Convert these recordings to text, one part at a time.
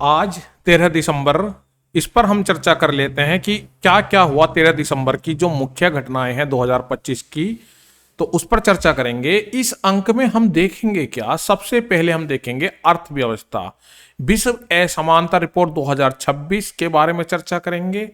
आज 13 दिसंबर, इस पर हम चर्चा कर लेते हैं कि क्या क्या हुआ 13 दिसंबर की जो मुख्य घटनाएं हैं 2025 की। तो उस पर चर्चा करेंगे। इस अंक में हम देखेंगे क्या, सबसे पहले हम देखेंगे अर्थव्यवस्था। विश्व असमानता रिपोर्ट 2026 के बारे में चर्चा करेंगे।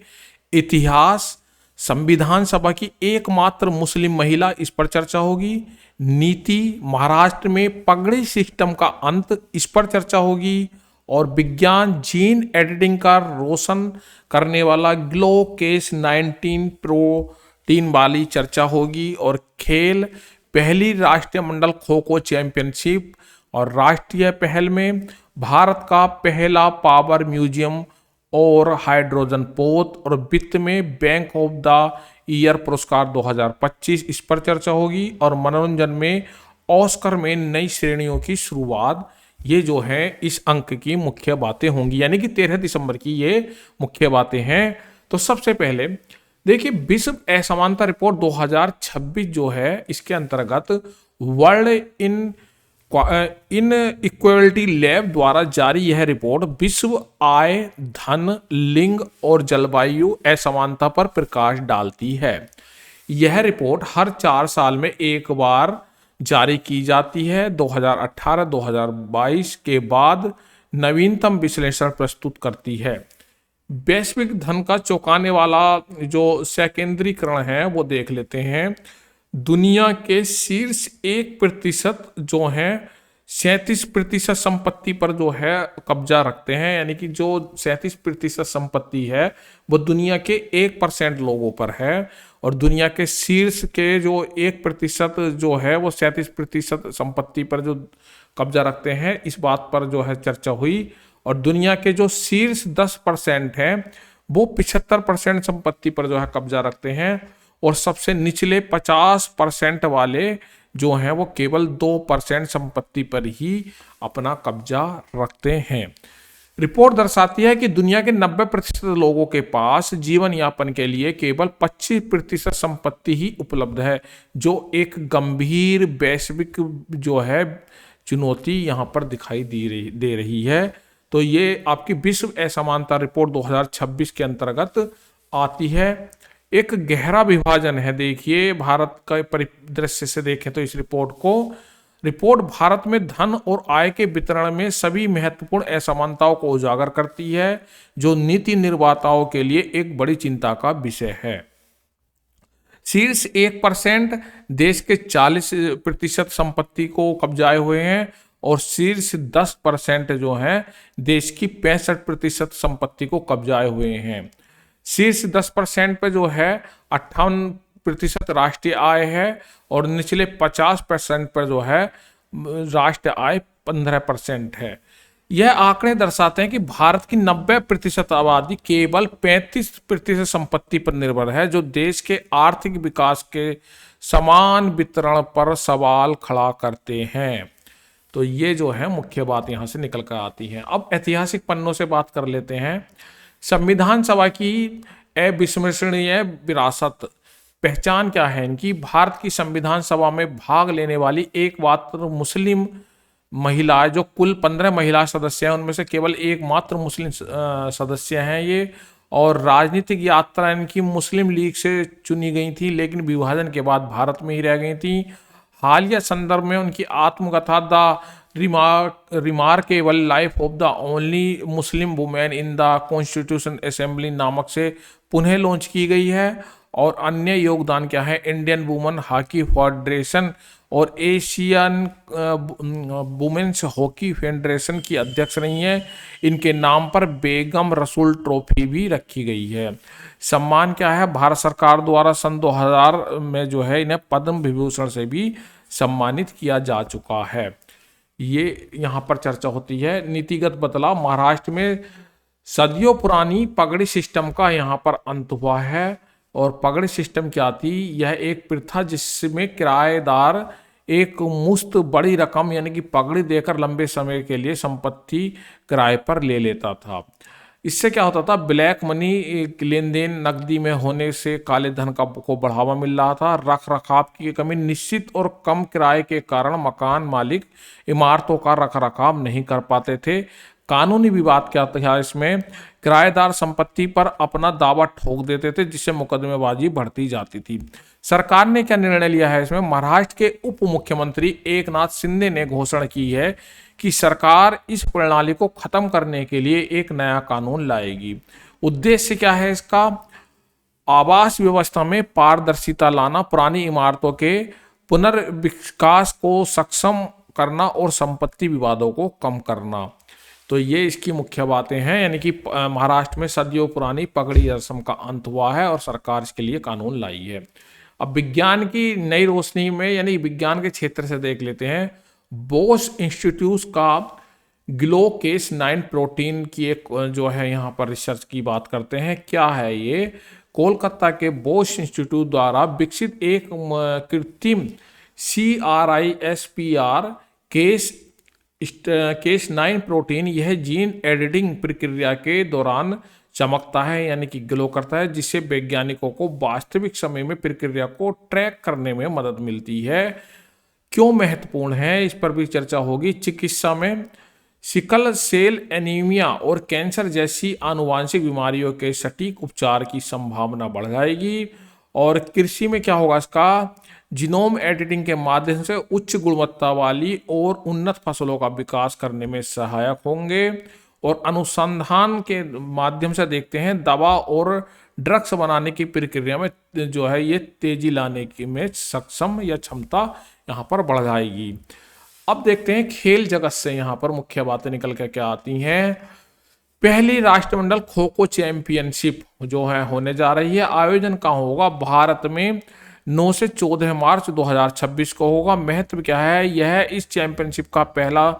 इतिहास, संविधान सभा की एकमात्र मुस्लिम महिला, इस पर चर्चा होगी। नीति, महाराष्ट्र में पगड़ी सिस्टम का अंत, इस पर चर्चा होगी। और विज्ञान, जीन एडिटिंग का रोशन करने वाला ग्लोकेस 19 प्रोटीन वाली चर्चा होगी। और खेल, पहली राष्ट्रीय मंडल खो खो चैंपियनशिप। और राष्ट्रीय पहल में भारत का पहला पावर म्यूजियम और हाइड्रोजन पोत। और वित्त में बैंक ऑफ द ईयर पुरस्कार 2025, इस पर चर्चा होगी। और मनोरंजन में ऑस्कर में नई श्रेणियों की शुरुआत। ये जो है इस अंक की मुख्य बातें होंगी, यानी कि 13 दिसंबर की ये मुख्य बातें हैं। तो सबसे पहले देखिए, विश्व असमानता रिपोर्ट 2026 जो है, इसके अंतर्गत वर्ल्ड इन इक्वलिटी लैब द्वारा जारी यह रिपोर्ट विश्व आय, धन, लिंग और जलवायु असमानता पर प्रकाश डालती है। यह रिपोर्ट हर 4 साल में एक बार जारी की जाती है। 2018-2022 के बाद नवीनतम विश्लेषण प्रस्तुत करती है। वैश्विक धन का चौंकाने वाला जो सेकेंद्रीकरण है वो देख लेते हैं। दुनिया के शीर्ष 1% जो है 37% संपत्ति पर जो है कब्जा रखते हैं, यानी कि जो 37% संपत्ति है वो दुनिया के 1% लोगों पर है। और दुनिया के शीर्ष के जो 1% जो है वो 37% संपत्ति पर जो कब्जा रखते हैं, इस बात पर जो है चर्चा हुई। और दुनिया के जो शीर्ष 10% हैं वो 75% संपत्ति पर जो है कब्जा रखते हैं। और सबसे निचले 50% वाले जो हैं वो केवल 2% संपत्ति पर ही अपना कब्जा रखते हैं। रिपोर्ट दर्शाती है कि दुनिया के 90% लोगों के पास जीवन यापन के लिए केवल 25% संपत्ति ही उपलब्ध है, जो एक गंभीर वैश्विक जो है चुनौती यहाँ पर दिखाई दे रही है। तो ये आपकी विश्व असमानता रिपोर्ट 2026 के अंतर्गत आती है। एक गहरा विभाजन है, देखिए भारत का परिदृश्य से देखें तो इस रिपोर्ट भारत में धन और आय के वितरण में सभी महत्वपूर्ण असमानताओं को उजागर करती है, जो नीति निर्माताओं के लिए एक बड़ी चिंता का विषय है। शीर्ष 1% देश के 40% संपत्ति को कब्जाए हुए हैं। और शीर्ष 10% जो है देश की 65% संपत्ति को कब्जाए हुए हैं। शीर्ष 10% पे जो है 58% राष्ट्रीय आय है। और निचले 50% पर जो है राष्ट्रीय आय 15% है। यह आंकड़े दर्शाते हैं कि भारत की 90% आबादी केवल 35% संपत्ति पर निर्भर है, जो देश के आर्थिक विकास के समान वितरण पर सवाल खड़ा करते हैं। तो ये जो है मुख्य बात यहाँ से निकल कर आती है। अब ऐतिहासिक पन्नों से बात कर लेते हैं। संविधान सभा की अविस्मरणीय विरासत, पहचान क्या है इनकी? भारत की संविधान सभा में भाग लेने वाली एकमात्र मुस्लिम महिला, जो कुल 15 महिला सदस्य हैं उनमें से केवल एकमात्र मुस्लिम सदस्य हैं ये। और राजनीतिक यात्रा इनकी मुस्लिम लीग से चुनी गई थी, लेकिन विभाजन के बाद भारत में ही रह गई थी। हालिया संदर्भ में उनकी आत्मकथा the remarkable life of the only Muslim women in the constitution assembly नामक से पुनः लॉन्च की गई है। और अन्य योगदान क्या है? इंडियन वुमेन हॉकी फेडरेशन और एशियन वुमेन्स हॉकी फेडरेशन की अध्यक्ष रही हैं। इनके नाम पर बेगम रसूल ट्रॉफी भी रखी गई है। सम्मान क्या है? भारत सरकार द्वारा सन 2000 में जो है इन्हें पद्म विभूषण से भी सम्मानित किया जा चुका है। ये यहाँ पर चर्चा होती है। नीतिगत बदलाव, महाराष्ट्र में सदियों पुरानी पगड़ी सिस्टम का यहाँ पर अंत हुआ है। और पगड़ी सिस्टम क्या थी? यह एक प्रथा जिसमें किराएदार एक मुश्त बड़ी रकम यानी कि पगड़ी देकर लंबे समय के लिए संपत्ति किराए पर ले लेता था। इससे क्या होता था? ब्लैक मनी लेन देन नकदी में होने से काले धन को बढ़ावा मिल रहा था। रख रखाव की कमी, निश्चित और कम किराए के कारण मकान मालिक इमारतों का रख रखाव नहीं कर पाते थे। कानूनी विवाद क्या था इसमें, किराएदार संपत्ति पर अपना दावा ठोक देते थे जिससे मुकदमेबाजी बढ़ती जाती थी। सरकार ने क्या निर्णय लिया है इसमें, महाराष्ट्र के उप मुख्यमंत्री एकनाथ शिंदे ने घोषणा की है कि सरकार इस प्रणाली को खत्म करने के लिए एक नया कानून लाएगी। उद्देश्य क्या है इसका, आवास व्यवस्था में पारदर्शिता लाना, पुरानी इमारतों के पुनर्विकास को सक्षम करना और संपत्ति विवादों को कम करना। तो ये इसकी मुख्य बातें हैं, यानी कि महाराष्ट्र में सदियों पुरानी पगड़ी रस्म का अंत हुआ है और सरकार इसके लिए कानून लाई है। अब विज्ञान की नई रोशनी में, यानी विज्ञान के क्षेत्र से देख लेते हैं, बोस इंस्टीट्यूट का ग्लोकेस 9 प्रोटीन की एक जो है यहाँ पर रिसर्च की बात करते हैं। क्या है ये, कोलकाता के बोस इंस्टीट्यूट द्वारा विकसित एक कृत्रिम CRISPR केस 9 प्रोटीन, यह जीन एडिटिंग प्रक्रिया के दौरान चमकता है यानी कि ग्लो करता है, जिससे वैज्ञानिकों को वास्तविक समय में प्रक्रिया को ट्रैक करने में मदद मिलती है। क्यों महत्वपूर्ण है इस पर भी चर्चा होगी। चिकित्सा में सिकल सेल एनीमिया और कैंसर जैसी आनुवांशिक बीमारियों के सटीक उपचार की संभावना बढ़ जाएगी। और कृषि में क्या होगा इसका, जीनोम एडिटिंग के माध्यम से उच्च गुणवत्ता वाली और उन्नत फसलों का विकास करने में सहायक होंगे। और अनुसंधान के माध्यम से देखते हैं, दवा और ड्रग्स बनाने की प्रक्रिया में जो है ये तेजी लाने की में सक्षम या क्षमता यहाँ पर बढ़ जाएगी। अब देखते हैं खेल जगत से यहाँ पर मुख्य बातें निकल कर क्या आती हैं। पहली राष्ट्रमंडल खो खो चैंपियनशिप जो है होने जा रही है। आयोजन कहाँ होगा, भारत में 9 से 14 मार्च 2026 को होगा। महत्व क्या है, यह इस चैंपियनशिप का पहला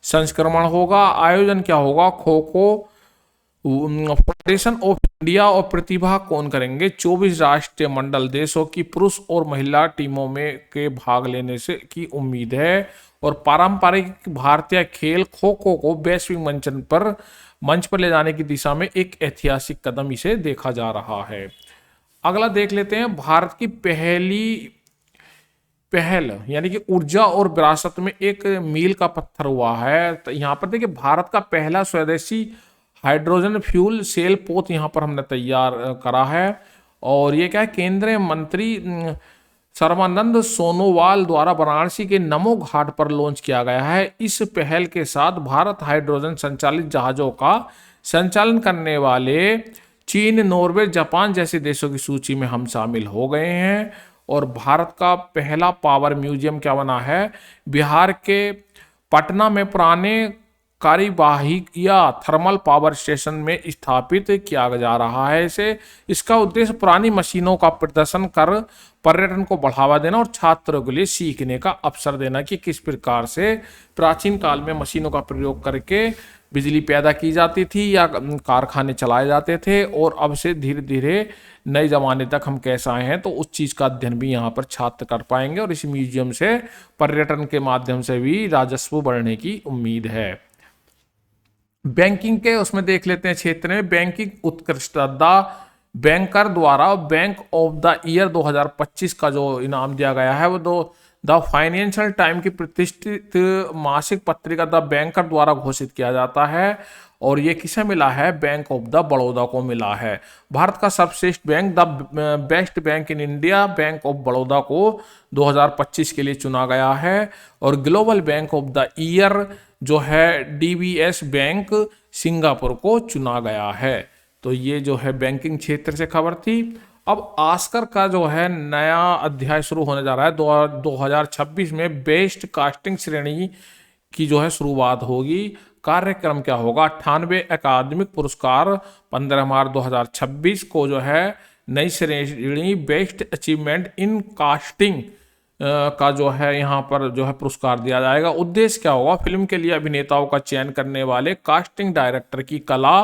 संस्करण होगा। आयोजन क्या होगा, kho kho federation of India और प्रतिभा कौन करेंगे, 24 राष्ट्रीय मंडल देशों की पुरुष और महिला टीमों में के भाग लेने से की उम्मीद है। और पारंपरिक भारतीय खेल खो खो को वैश्विक मंच पर ले जाने की दिशा में एक ऐतिहासिक कदम इसे देखा जा रहा है। अगला देख लेते हैं, भारत की पहल यानी कि ऊर्जा और विरासत में एक मील का पत्थर हुआ है। तो यहाँ पर देखिए, भारत का पहला स्वदेशी हाइड्रोजन फ्यूल सेल पोत यहाँ पर हमने तैयार करा है। और ये क्या है, केंद्रीय मंत्री सर्बानंद सोनोवाल द्वारा वाराणसी के नमो घाट पर लॉन्च किया गया है। इस पहल के साथ भारत हाइड्रोजन संचालित जहाजों का संचालन करने वाले चीन, नॉर्वे, जापान जैसे देशों की सूची में हम शामिल हो गए हैं। और भारत का पहला पावर म्यूजियम क्या बना है, बिहार के पटना में पुराने कार्यवाहिक या थर्मल पावर स्टेशन में स्थापित किया जा रहा है। इसका उद्देश्य पुरानी मशीनों का प्रदर्शन कर पर्यटन को बढ़ावा देना और छात्रों के लिए सीखने का अवसर देना कि किस प्रकार से प्राचीन काल में मशीनों का प्रयोग करके बिजली पैदा की जाती थी या कारखाने चलाए जाते थे, और अब से धीरे धीरे नए जमाने तक हम कैसे आए हैं, तो उस चीज़ का अध्ययन भी यहाँ पर छात्र कर पाएंगे। और इस म्यूजियम से पर्यटन के माध्यम से भी राजस्व बढ़ने की उम्मीद है। बैंकिंग के उसमें देख लेते हैं क्षेत्र में, बैंकिंग उत्कृष्टता बैंकर द्वारा बैंक ऑफ द ईयर 2025 का जो इनाम दिया गया है वो द फाइनेंशियल टाइम की प्रतिष्ठित मासिक पत्रिका द बैंकर द्वारा घोषित किया जाता है। और ये किसे मिला है, बैंक ऑफ द बड़ौदा को मिला है। भारत का सर्वश्रेष्ठ bank the best bank in India bank of Baroda को 2025 के लिए चुना गया है। और global bank of the year जो है DBS बैंक सिंगापुर को चुना गया है। तो ये जो है बैंकिंग क्षेत्र से खबर थी। अब ऑस्कर का जो है नया अध्याय शुरू होने जा रहा है। 2026 में बेस्ट कास्टिंग श्रेणी की जो है शुरुआत होगी। कार्यक्रम क्या होगा, 98 अकादमिक पुरस्कार 15 मार्च 2026 को जो है नई श्रेणी बेस्ट अचीवमेंट इन कास्टिंग का जो है यहाँ पर जो है पुरस्कार दिया जाएगा। उद्देश्य क्या होगा, फिल्म के लिए अभिनेताओं का चयन करने वाले कास्टिंग डायरेक्टर की कला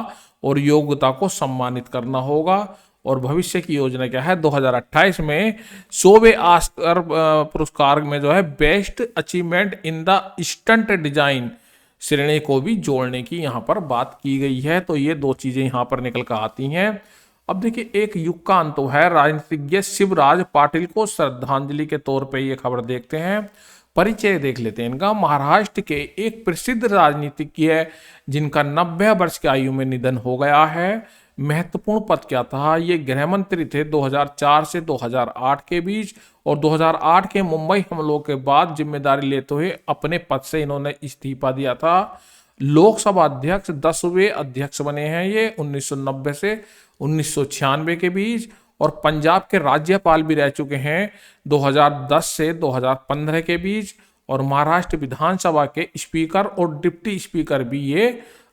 और योग्यता को सम्मानित करना होगा। और भविष्य की योजना क्या है, 2028 में 100वें ऑस्कर पुरस्कार में जो है best achievement in the stunt design श्रेणी को भी जोड़ने की यहाँ पर बात की गई है। तो ये दो चीजें यहाँ पर निकल कर आती हैं। अब देखिए, एक युग का अंत है, राजनीतिज्ञ शिवराज पाटिल को श्रद्धांजलि के तौर पे ये खबर देखते हैं। परिचय देख लेते हैं इनका। महाराष्ट्र के एक प्रसिद्ध राजनीतिज्ञ है जिनका 90 वर्ष की आयु में निधन हो गया है। महत्वपूर्ण पद क्या था, ये गृह मंत्री थे 2004 से 2008 के बीच, और 2008 के मुंबई हमलों के बाद जिम्मेदारी लेते हुए अपने पद से इन्होंने इस्तीफा दिया था। लोकसभा अध्यक्ष 10वें अध्यक्ष बने हैं ये 1990 से 1996 के बीच, और पंजाब के राज्यपाल भी रह चुके हैं 2010 से 2015 के बीच, और महाराष्ट्र विधानसभा के स्पीकर और डिप्टी स्पीकर भी ये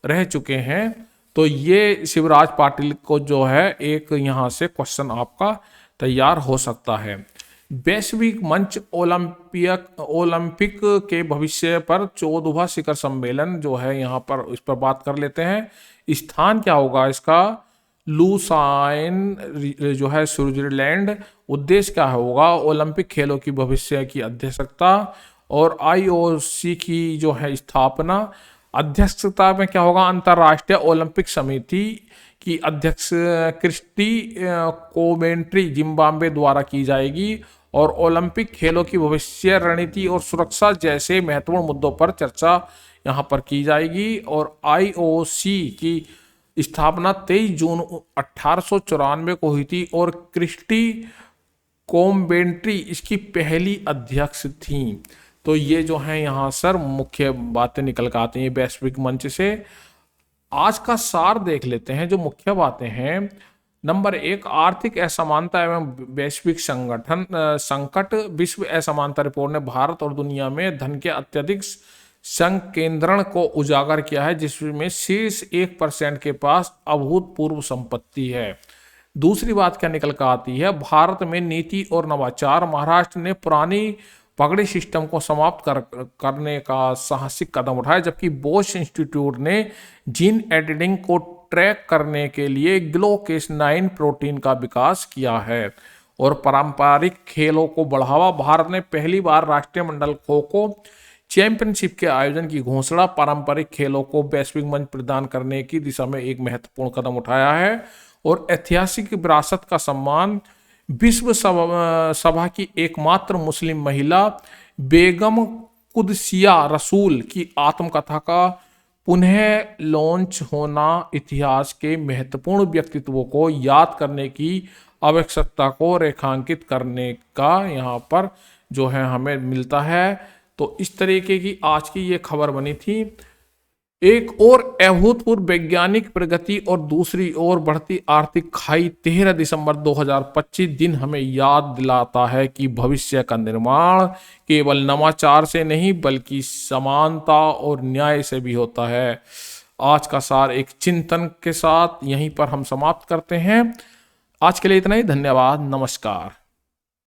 रह चुके हैं। तो ये शिवराज पाटिल को जो है एक यहाँ से क्वेश्चन आपका तैयार हो सकता है। वैश्विक मंच ओलंपिक के भविष्य पर 14वां शिखर सम्मेलन जो है यहाँ पर इस पर बात कर लेते हैं। स्थान क्या होगा इसका, लुसाइन जो है स्विट्जरलैंड। उद्देश्य क्या होगा, ओलंपिक खेलों की भविष्य की अध्यक्षता, और आईओसी की जो है स्थापना। अध्यक्षता में क्या होगा, अंतर्राष्ट्रीय ओलंपिक समिति की अध्यक्ष क्रिस्टी कोवेंट्री जिम्बाब्वे द्वारा की जाएगी, और ओलंपिक खेलों की भविष्य रणनीति और सुरक्षा जैसे महत्वपूर्ण मुद्दों पर चर्चा यहाँ पर की जाएगी। और आईओसी की स्थापना 23 जून 1894 को हुई थी, और क्रिस्टी कोवेंट्री इसकी पहली अध्यक्ष थी। तो ये जो है यहाँ सर मुख्य बातें निकल कर आती हैं वैश्विक मंच से। आज का सार देख लेते हैं जो मुख्य बातें हैं। नंबर 1, आर्थिक असमानता एवं वैश्विक संकट। विश्व असमानता रिपोर्ट ने भारत और दुनिया में धन के अत्यधिक संकेंद्रण को उजागर किया है, जिसमें शीर्ष 1% के पास अभूतपूर्व संपत्ति है। दूसरी बात क्या निकल कर आती है, भारत में नीति और नवाचार। महाराष्ट्र ने पुरानी पगड़ी सिस्टम को समाप्त करने का साहसिक कदम उठाया, जबकि बोश इंस्टीट्यूट ने जीन एडिटिंग को ट्रैक करने के लिए ग्लोकेस9 प्रोटीन का विकास किया है। और पारंपरिक खेलों को बढ़ावा। भारत ने पहली बार राष्ट्रीय मंडल खो खो चैंपियनशिप के आयोजन की घोषणा। पारंपरिक खेलों को वैश्विक मंच प्रदान करने की दिशा में एक महत्वपूर्ण कदम उठाया है। और ऐतिहासिक विरासत का सम्मान। विश्व सभा की एकमात्र मुस्लिम महिला बेगम कुदसिया रसूल की आत्मकथा का पुनः लॉन्च होना इतिहास के महत्वपूर्ण व्यक्तित्वों को याद करने की आवश्यकता को रेखांकित करने का यहाँ पर जो है हमें मिलता है। तो इस तरीके की आज की ये खबर बनी थी। एक और अभूतपूर्व वैज्ञानिक प्रगति और दूसरी ओर बढ़ती आर्थिक खाई 13 दिसंबर 2025 दिन हमें याद दिलाता है कि भविष्य का निर्माण केवल नवाचार से नहीं बल्कि समानता और न्याय से भी होता है। आज का सार एक चिंतन के साथ यहीं पर हम समाप्त करते हैं। आज के लिए इतना ही। धन्यवाद। नमस्कार।